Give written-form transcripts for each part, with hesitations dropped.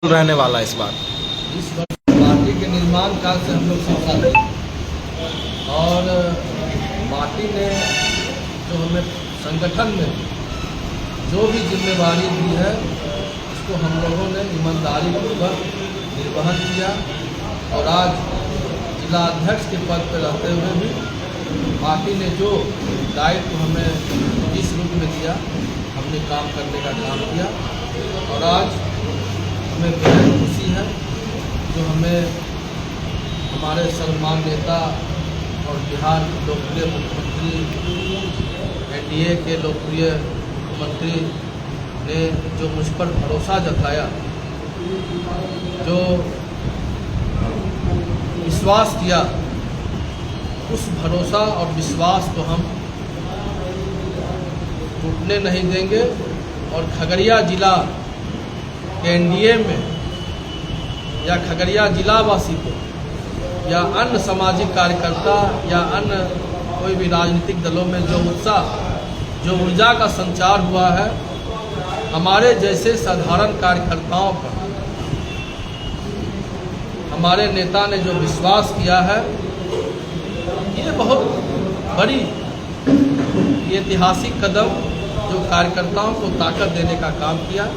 रहने वाला इस बार? इस वर्ष पार्टी के निर्माण काल से हम लोग शिक्षा दी और पार्टी ने जो हमें संगठन में जो भी जिम्मेवारी दी है उसको हम लोगों ने ईमानदारी पूर्वक निर्वहन किया और आज जिला अध्यक्ष के पद पर रहते हुए भी पार्टी ने जो दायित्व हमें इस रूप में दिया हमने काम करने का काम किया और आज हमें बेहद खुशी है जो हमें हमारे सर्वमान्य नेता और बिहार के लोकप्रिय मुख्यमंत्री एनडीए के लोकप्रिय मुख्यमंत्री ने जो मुझ पर भरोसा जताया, जो विश्वास किया, उस भरोसा और विश्वास को हम टूटने नहीं देंगे और खगड़िया जिला एनडीए में या खगड़िया जिलावासी को या अन्य सामाजिक कार्यकर्ता या अन्य कोई भी राजनीतिक दलों में जो उत्साह, जो ऊर्जा का संचार हुआ है, हमारे जैसे साधारण कार्यकर्ताओं पर हमारे नेता ने जो विश्वास किया है, ये बहुत बड़ी ऐतिहासिक कदम जो कार्यकर्ताओं को ताकत देने का काम किया।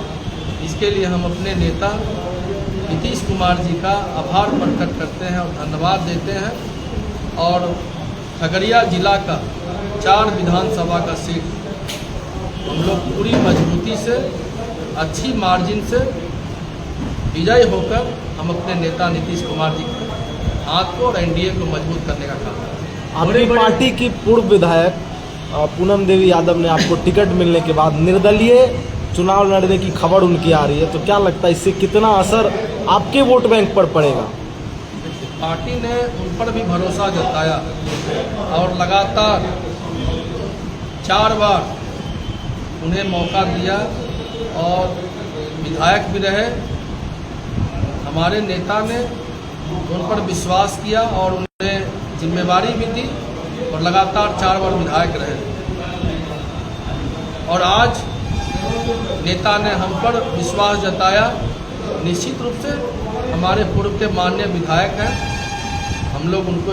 इसके लिए हम अपने नेता नीतीश कुमार जी का आभार प्रकट करते हैं और धन्यवाद देते हैं और खगड़िया जिला का 4 विधानसभा का सीट हम लोग पूरी मजबूती से, अच्छी मार्जिन से विजय होकर हम अपने नेता नीतीश कुमार जी के हाथ को और एनडीए को मजबूत करने का काम करें। आपकी पार्टी की पूर्व विधायक पूनम देवी यादव ने आपको टिकट मिलने के बाद निर्दलीय चुनाव लड़ने की खबर उनकी आ रही है, तो क्या लगता है इससे कितना असर आपके वोट बैंक पर पड़ेगा? पार्टी ने उन पर भी भरोसा जताया और लगातार 4 बार उन्हें मौका दिया और विधायक भी रहे। हमारे नेता ने उन पर विश्वास किया और उन्हें जिम्मेवारी भी दी और लगातार 4 बार विधायक रहे और आज नेता ने हम पर विश्वास जताया। निश्चित रूप से हमारे पूर्व के माननीय विधायक हैं, हम लोग उनको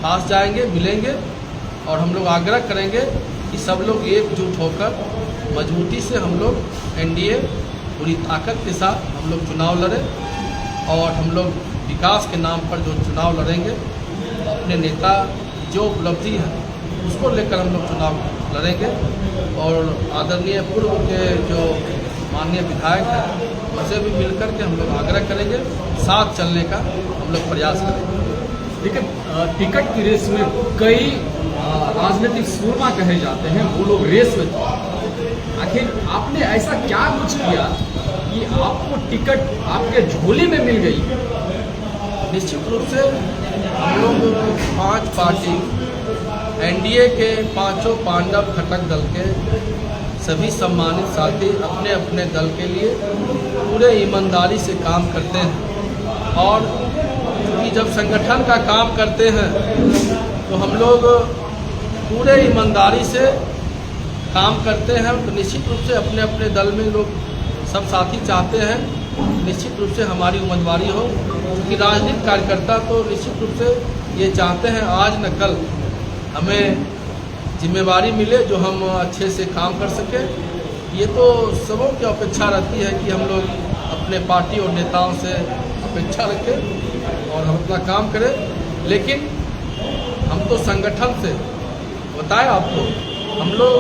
पास जाएंगे, मिलेंगे और हम लोग आग्रह करेंगे कि सब लोग एकजुट होकर मजबूती से हम लोग एनडीए पूरी ताकत के साथ हम लोग चुनाव लड़ें और हम लोग विकास के नाम पर जो चुनाव लड़ेंगे, अपने नेता जो उपलब्धि है उसको लेकर हम लोग चुनाव लड़ेंगे और आदरणीय पूर्व के जो माननीय विधायक हैं उनसे भी मिलकर के हम लोग आग्रह करेंगे, साथ चलने का हम लोग प्रयास करेंगे। लेकिन टिकट की रेस में कई राजनीतिक सूरमा कहे जाते हैं, वो लोग रेस में थे। आखिर आपने ऐसा क्या कुछ किया कि आपको टिकट आपके झोले में मिल गई? निश्चित रूप से हम लोग 5 पार्टी एनडीए के 5 पांडव घटक दल के सभी सम्मानित साथी अपने अपने दल के लिए पूरे ईमानदारी से काम करते हैं और क्योंकि जब संगठन का काम करते हैं तो हम लोग पूरे ईमानदारी से काम करते हैं। तो निश्चित रूप से अपने अपने दल में लोग सब साथी चाहते हैं निश्चित रूप से हमारी उम्मीदवारी हो, क्योंकि राजनीतिक कार्यकर्ता तो निश्चित रूप से ये चाहते हैं आज न कल हमें जिम्मेवारी मिले जो हम अच्छे से काम कर सकें। ये तो सबों की अपेक्षा रहती है कि हम लोग अपने पार्टी और नेताओं से अपेक्षा रखें और हम अपना काम करें, लेकिन हम तो संगठन से बताएं आपको, हम लोग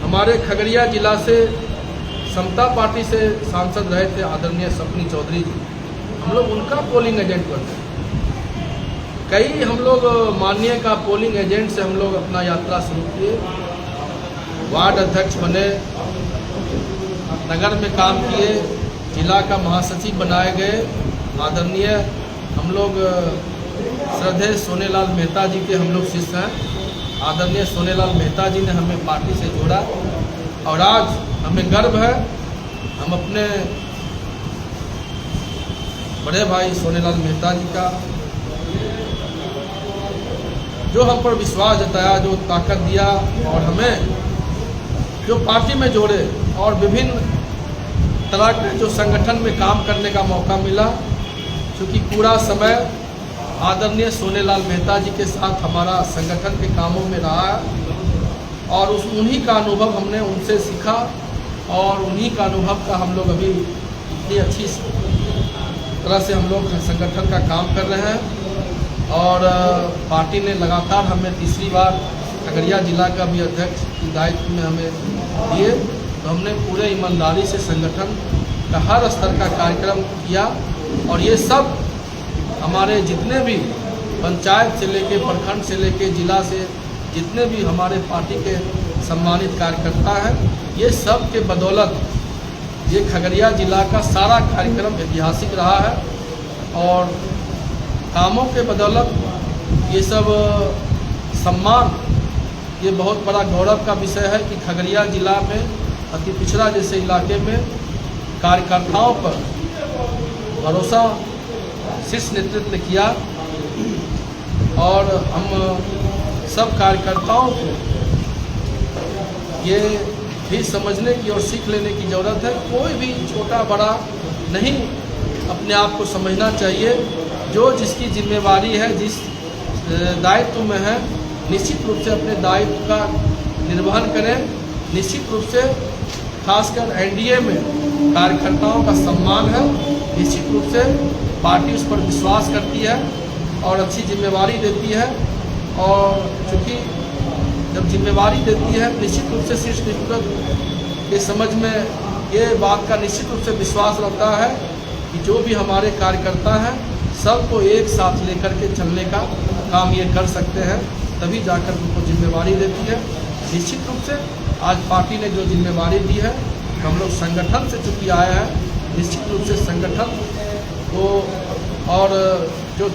हमारे खगड़िया जिला से समता पार्टी से सांसद रहे थे आदरणीय सपनी चौधरी जी, हम लोग उनका पोलिंग एजेंट बनते हैं। कई हम लोग माननीय का पोलिंग एजेंट से हम लोग अपना यात्रा शुरू किए, वार्ड अध्यक्ष बने, नगर में काम किए, जिला का महासचिव बनाए गए। आदरणीय हम लोग श्रद्धेय सोनेलाल मेहता जी के हम लोग शिष्य हैं। आदरणीय सोनेलाल मेहता जी ने हमें पार्टी से जोड़ा और आज हमें गर्व है हम अपने बड़े भाई सोनेलाल मेहता जी का जो हम पर विश्वास जताया, जो ताकत दिया और हमें जो पार्टी में जोड़े और विभिन्न तरह के जो संगठन में काम करने का मौका मिला, क्योंकि पूरा समय आदरणीय सोनेलाल मेहता जी के साथ हमारा संगठन के कामों में रहा है और उन्हीं का अनुभव हमने उनसे सीखा और उन्हीं का अनुभव का हम लोग अभी इतनी अच्छी तरह से हम लोग संगठन का काम कर रहे हैं। और पार्टी ने लगातार हमें तीसरी बार खगड़िया जिला का भी अध्यक्ष के दायित्व में हमें दिए, तो हमने पूरे ईमानदारी से संगठन का हर स्तर का कार्यक्रम किया और ये सब हमारे जितने भी पंचायत से लेके प्रखंड से लेके जिला से जितने भी हमारे पार्टी के सम्मानित कार्यकर्ता हैं, ये सब के बदौलत ये खगड़िया जिला का सारा कार्यक्रम ऐतिहासिक रहा है और कामों के बदौलत ये सब सम्मान, ये बहुत बड़ा गौरव का विषय है कि खगड़िया जिला में अति पिछड़ा जैसे इलाके में कार्यकर्ताओं पर भरोसा शीर्ष नेतृत्व ने किया और हम सब कार्यकर्ताओं को ये भी समझने की और सीख लेने की ज़रूरत है। कोई भी छोटा बड़ा नहीं अपने आप को समझना चाहिए। जो जिसकी जिम्मेवारी है, जिस दायित्व में है, निश्चित रूप से अपने दायित्व का निर्वहन करें। निश्चित रूप से खासकर एनडीए में कार्यकर्ताओं का सम्मान है। निश्चित रूप से पार्टी उस पर विश्वास करती है और अच्छी जिम्मेवारी देती है और चूँकि जब जिम्मेवारी देती है निश्चित रूप से शीर्ष नेतृत्व के समझ में ये बात का निश्चित रूप से विश्वास रहता है कि जो भी हमारे कार्यकर्ता हैं सबको एक साथ लेकर के चलने का काम ये कर सकते हैं, तभी जाकर उनको जिम्मेवारी देती है। निश्चित रूप से आज पार्टी ने जो जिम्मेवारी दी है, हम लोग संगठन से चूँकि आए हैं, निश्चित रूप से संगठन को और जो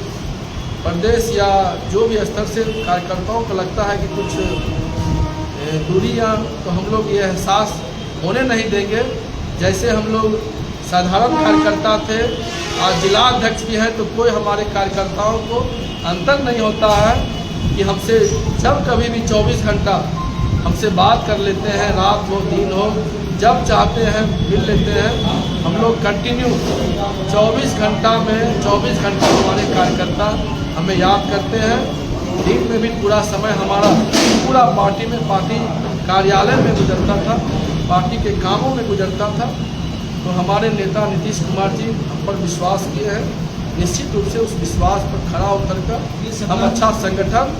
प्रदेश या जो भी स्तर से कार्यकर्ताओं को लगता है कि कुछ दूरियां, तो हम लोग ये एहसास होने नहीं देंगे। जैसे हम लोग साधारण कार्यकर्ता थे, आज जिला अध्यक्ष भी हैं, तो कोई हमारे कार्यकर्ताओं को अंतर नहीं होता है कि हमसे जब कभी भी 24 घंटा हमसे बात कर लेते हैं, रात हो दिन हो, जब चाहते हैं मिल लेते हैं। हम लोग कंटिन्यू 24 घंटा में 24 घंटा हमारे कार्यकर्ता हमें याद करते हैं। दिन में भी पूरा समय हमारा पूरा पार्टी में, पार्टी कार्यालय में गुजरता था, पार्टी के कामों में गुजरता था। तो हमारे नेता नीतीश कुमार जी हम पर विश्वास किए हैं। निश्चित रूप से उस विश्वास पर खरा उतर कर हम अच्छा संगठन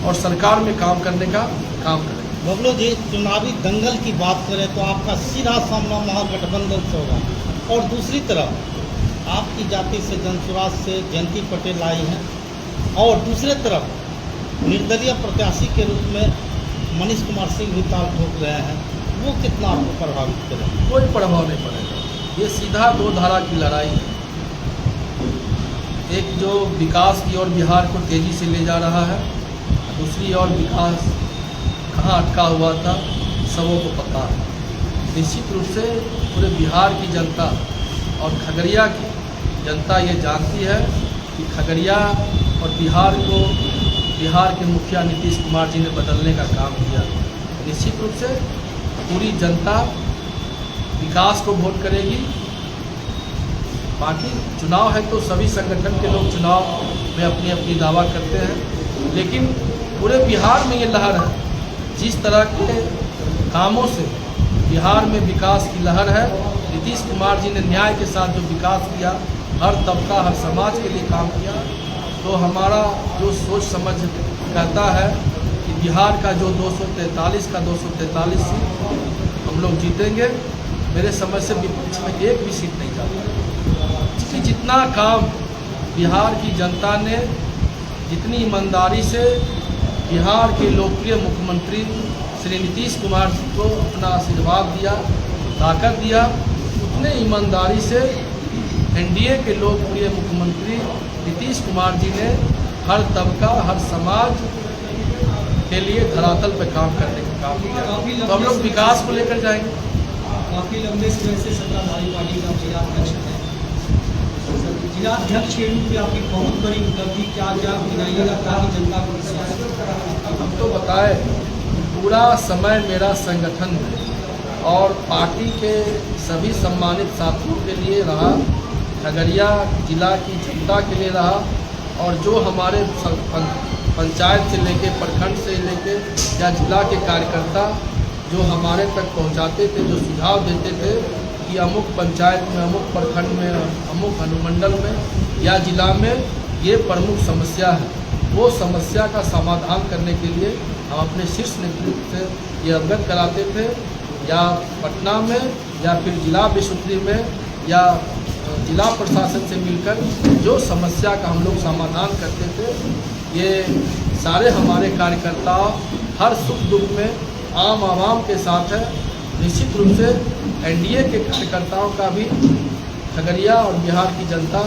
और सरकार में काम करने का काम करेंगे। बबलू जी, चुनावी दंगल की बात करें तो आपका सीधा सामना महागठबंधन से होगा और दूसरी तरफ आपकी जाति से जनसुराज से जयंती पटेल आई हैं और दूसरे तरफ निर्दलीय प्रत्याशी के रूप में मनीष कुमार सिंह भी ताल ठोक रहे हैं। वो कितना आपको प्रभावित करेगा? कोई प्रभाव नहीं पड़ेगा। ये सीधा दो धारा की लड़ाई है। एक जो विकास की ओर बिहार को तेज़ी से ले जा रहा है, दूसरी ओर विकास कहाँ अटका हुआ था सबों को पता है। निश्चित रूप से पूरे बिहार की जनता और खगड़िया की जनता ये जानती है कि खगड़िया और बिहार को बिहार के मुखिया नीतीश कुमार जी ने बदलने का काम किया। निश्चित रूप से पूरी जनता विकास को वोट करेगी। बाकी चुनाव है तो सभी संगठन के लोग चुनाव में अपनी अपनी दावा करते हैं, लेकिन पूरे बिहार में ये लहर है। जिस तरह के कामों से बिहार में विकास की लहर है, नीतीश कुमार जी ने न्याय के साथ जो विकास किया, हर तबका हर समाज के लिए काम किया, तो हमारा जो सोच समझ कहता है कि बिहार का जो 243 का 243 सीट हम लोग जीतेंगे। मेरे समझ से विपक्ष में एक भी सीट नहीं जाती, क्योंकि जितना काम बिहार की जनता ने जितनी ईमानदारी से बिहार के लोकप्रिय मुख्यमंत्री श्री नीतीश कुमार जी को अपना आशीर्वाद दिया, ताकत दिया, उतने ईमानदारी से एनडीए के लोकप्रिय मुख्यमंत्री नीतीश कुमार जी ने हर तबका हर समाज के लिए धरातल पर काम करने का काम किया। तो हम लोग विकास को लेकर जाएंगे। काफ़ी लंबे समय से सत्ताधारी पार्टी का जिलाध्यक्ष है। जिलाध्यक्ष के रूप में आपकी बहुत बड़ी उपलब्धि क्या क्या गिनाइएगा ताकि जनता को विश्वास? हम तो बताए पूरा समय मेरा संगठन में और पार्टी के सभी सम्मानित साथियों के लिए रहा, खगड़िया जिला की जनता के लिए रहा, और जो हमारे पंचायत से लेके, प्रखंड से लेके या जिला के कार्यकर्ता जो हमारे तक पहुंचाते थे, जो सुझाव देते थे कि अमुक पंचायत में, अमुक प्रखंड में, अमुक अनुमंडल में या जिला में ये प्रमुख समस्या है, वो समस्या का समाधान करने के लिए हम अपने शीर्ष नेतृत्व से ये अवगत कराते थे, या पटना में या फिर जिला विशुद्धि में या जिला प्रशासन से मिलकर जो समस्या का हम लोग समाधान करते थे, ये सारे हमारे कार्यकर्ता हर सुख दुख में आम आवाम के साथ है। निश्चित रूप से एनडीए के कार्यकर्ताओं का भी खगड़िया और बिहार की जनता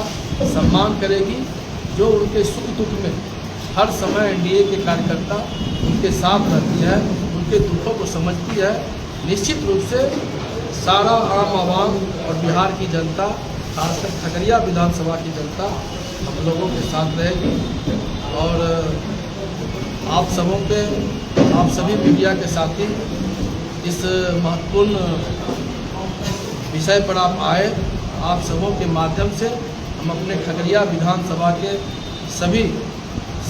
सम्मान करेगी, जो उनके सुख दुख में हर समय एनडीए के कार्यकर्ता उनके साथ रहती है, उनके दुखों को समझती है। निश्चित रूप से सारा आम आवाम और बिहार की जनता, खासकर खगड़िया विधानसभा की जनता हम लोगों के साथ रहेगी। और आप सभी मीडिया के साथी इस महत्वपूर्ण विषय पर आप आए, आप सबों के माध्यम से हम अपने खगड़िया विधानसभा के सभी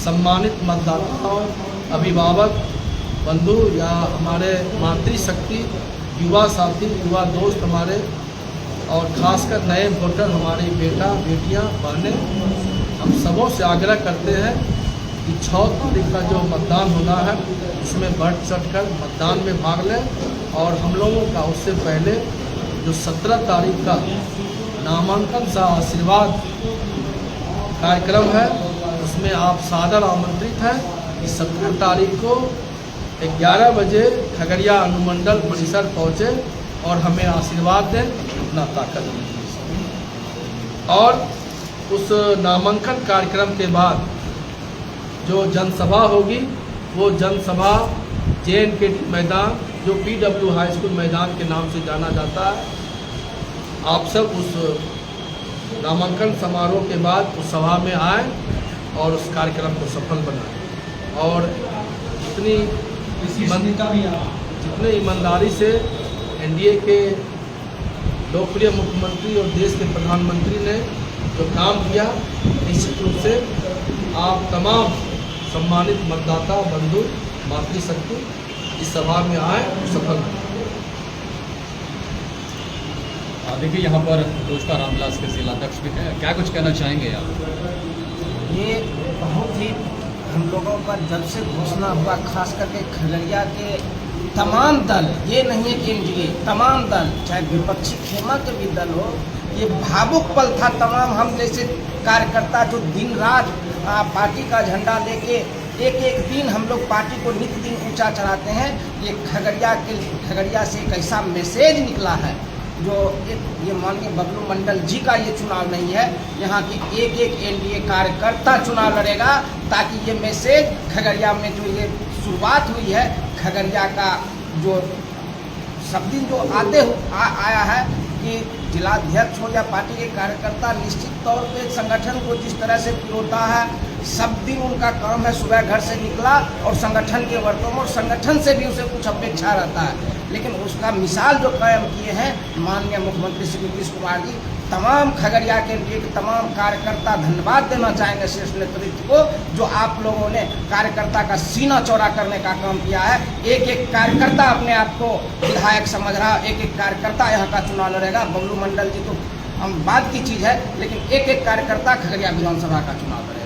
सम्मानित मतदाताओं, अभिभावक, बंधु या हमारे मातृशक्ति, युवा साथी, युवा दोस्त हमारे, और खासकर नए वोटर हमारे बेटा बेटियां, बहनें, हम सबों से आग्रह करते हैं कि 6 तारीख का जो मतदान होना है उसमें बढ़ चढ़ कर मतदान में भाग लें। और हम लोगों का उससे पहले जो 17 तारीख का नामांकन सा आशीर्वाद कार्यक्रम है, उसमें आप सादर आमंत्रित हैं कि 17 तारीख को 11 बजे खगड़िया अनुमंडल परिसर पहुँचे और हमें आशीर्वाद दें, अपना ताकत दें। और उस नामांकन कार्यक्रम के बाद जो जनसभा होगी, वो जनसभा JNK मैदान, जो PW हाई स्कूल मैदान के नाम से जाना जाता है, आप सब उस नामांकन समारोह के बाद उस सभा में आए और उस कार्यक्रम को सफल बनाएं। और जितने ईमानदारी से एनडीए के लोकप्रिय मुख्यमंत्री और देश के प्रधानमंत्री ने जो काम किया, निश्चित रूप से आप तमाम सम्मानित मतदाता, बंधु, मातृशक्ति इस सभा में आए और सफल बने। देखिए यहाँ पर लोजपा रामविलास के जिलाध्यक्ष भी हैं, क्या कुछ कहना चाहेंगे आप? ये बहुत ही हम लोगों पर जब से घोषणा हुआ, खास करके खगड़िया के तमाम दल, ये नहीं है कि एनडीए, तमाम दल, चाहे विपक्षी खेमा के भी दल हो, ये भावुक पल था। तमाम हम जैसे कार्यकर्ता जो दिन रात पार्टी का झंडा लेके एक एक दिन हम लोग पार्टी को नित्य दिन ऊंचा चढ़ाते हैं। ये खगड़िया से एक ऐसा मैसेज निकला है जो ये माननीय बबलू मंडल जी का ये चुनाव नहीं है, यहाँ की एक एक एनडीए कार्यकर्ता चुनाव लड़ेगा, ताकि ये मैसेज खगड़िया में जो ये शुरुआत हुई है, खगड़िया का जो सब दिन जो आया है कि जिलाध्यक्ष हो या पार्टी के कार्यकर्ता, निश्चित तौर पे संगठन को जिस तरह से पिरोता है, सब दिन उनका काम है, सुबह घर से निकला और संगठन के वर्तों में, और संगठन से भी उसे कुछ अपेक्षा रहता है। लेकिन उसका मिसाल जो कायम किए हैं माननीय मुख्यमंत्री श्री नीतीश कुमार जी, तमाम खगड़िया के लिए तमाम कार्यकर्ता धन्यवाद देना चाहेंगे शीर्ष नेतृत्व को, जो आप लोगों ने कार्यकर्ता का सीना चौड़ा करने का काम किया है। एक एक कार्यकर्ता अपने आप को विधायक समझ रहा, एक एक कार्यकर्ता यहाँ का चुनाव लड़ेगा। बबलू मंडल जी तो हम बात की चीज़ है, लेकिन एक एक कार्यकर्ता खगड़िया विधानसभा का चुनाव लड़ेगा।